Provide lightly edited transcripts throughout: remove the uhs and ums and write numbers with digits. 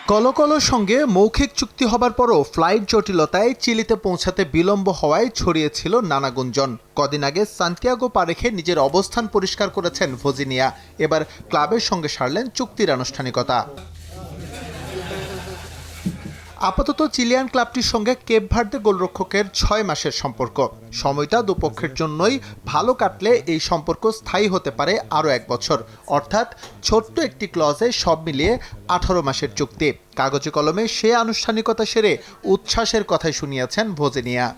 কলো-কলোর সঙ্গে মৌখিক চুক্তি হবার পরও ফ্লাইট জটিলতায় চিলিতে পৌঁছাতে বিলম্ব হওয়ায় ছড়িয়েছিল নানা গুঞ্জন। কদিন আগে সান্তিয়াগো পা রেখে নিজের অবস্থান পরিষ্কার করেছেন ভজিনিয়া। এবার ক্লাবের সঙ্গে সারলেন চুক্তির আনুষ্ঠানিকতা। আপাতত চিলিয়ান ক্লাবটির সঙ্গে কেপ ভার্দে গোলরক্ষকের ৬ মাসের সম্পর্ক। সময়টা দুপক্ষের জন্যই ভালো কাটলে এই সম্পর্ক স্থায়ী হতে পারে আরও ১ বছর, অর্থাৎ ছোট্ট একটি ক্লজে সব মিলিয়ে ১৮ মাসের চুক্তি। কাগজে কলমে সে আনুষ্ঠানিকতা সেরে উচ্ছ্বাসের কথাই শুনিয়েছেন ভজিনিয়া।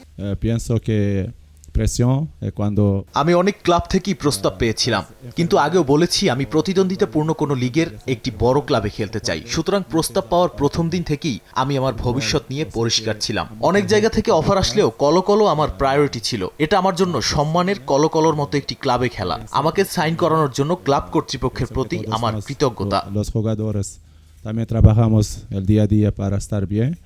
আমি অনেক ক্লাব থেকেই প্রস্তাব পেয়েছিলাম, কিন্তু আগেও বলেছি আমি প্রতিদ্বন্দ্বিতাপূর্ণ কোনো লিগের একটি বড় ক্লাবে খেলতে চাই। সুতরাং প্রস্তাব পাওয়ার প্রথম দিন থেকেই আমি আমার ভবিষ্যৎ নিয়ে পরিষ্কার ছিলাম। অনেক জায়গা থেকে অফার আসলেও কলো-কলো আমার প্রায়োরিটি ছিল। এটা আমার জন্য সম্মানের, কলো-কলোর মতো একটি ক্লাবে খেলা। আমাকে সাইন করানোর জন্য ক্লাব কর্তৃপক্ষের প্রতি আমার কৃতজ্ঞতা।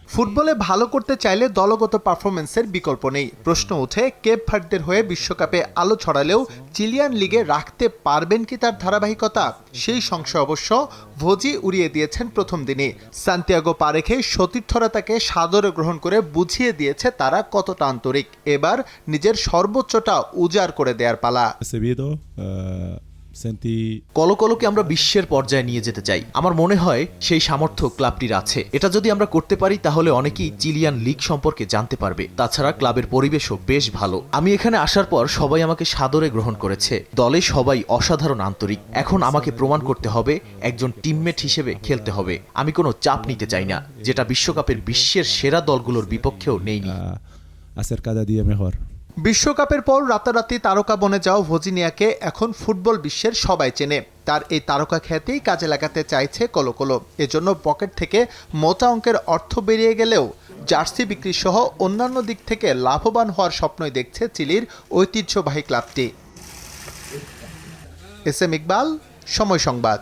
ফুটবলে ভালো করতে চাইলে দলগত পারফরমেন্সের বিকল্প নেই। প্রশ্ন ওঠে, কেপ ভার্দের হয়ে বিশ্বকাপে আলো ছড়ালেও চিলিয়ান লিগে রাখতে পারবেন কি তার ধারাবাহিকতা? সেই সংশয় অবশ্য ভজি উড়িয়ে দিয়েছেন প্রথম দিনে। সান্তিয়াগো পা রেখে সতীর্থরা তাকে সাদরে গ্রহণ করে বুঝিয়ে দিয়েছে তারা কতটা আন্তরিক। এবার নিজের সর্বোচ্চটা উজাড় করে দেয়ার পালা। কলো-কলোকে আমরা বিশ্বের পর্যায়ে নিয়ে যেতে চাই। আমার মনে হয় সেই সামর্থ্য ক্লাবটির আছে। এটা যদি আমরা করতে পারি তাহলে অনেকেই চিলিয়ান লিগ সম্পর্কে জানতে পারবে। তাছাড়া ক্লাবের পরিবেশও বেশ ভালো। আমি এখানে আসার পর সবাই আমাকে সাদরে গ্রহণ করেছে। দলে সবাই অসাধারণ আন্তরিক। এখন আমাকে প্রমাণ করতে হবে, একজন টিমমেট হিসেবে খেলতে হবে। আমি কোনো চাপ নিতে চাই না, যেটা বিশ্বকাপের বিশ্বের সেরা দলগুলোর বিপক্ষেও নেইনি। বিশ্বকাপের পর রাতারাতি তারকা বনে যাওয়া ভজিনিয়াকে এখন ফুটবল বিশ্বের সবাই চেনে। তার এই তারকা খ্যাতিই কাজে লাগাতে চাইছে কলো-কলো। এজন্য পকেট থেকে মোটা অঙ্কের অর্থ বেরিয়ে গেলেও জার্সি বিক্রি সহ অন্যান্য দিক থেকে লাভবান হওয়ার স্বপ্নই দেখছে চিলির ঐতিহ্যবাহী ক্লাবটি। এস এম ইকবাল, সময় সংবাদ।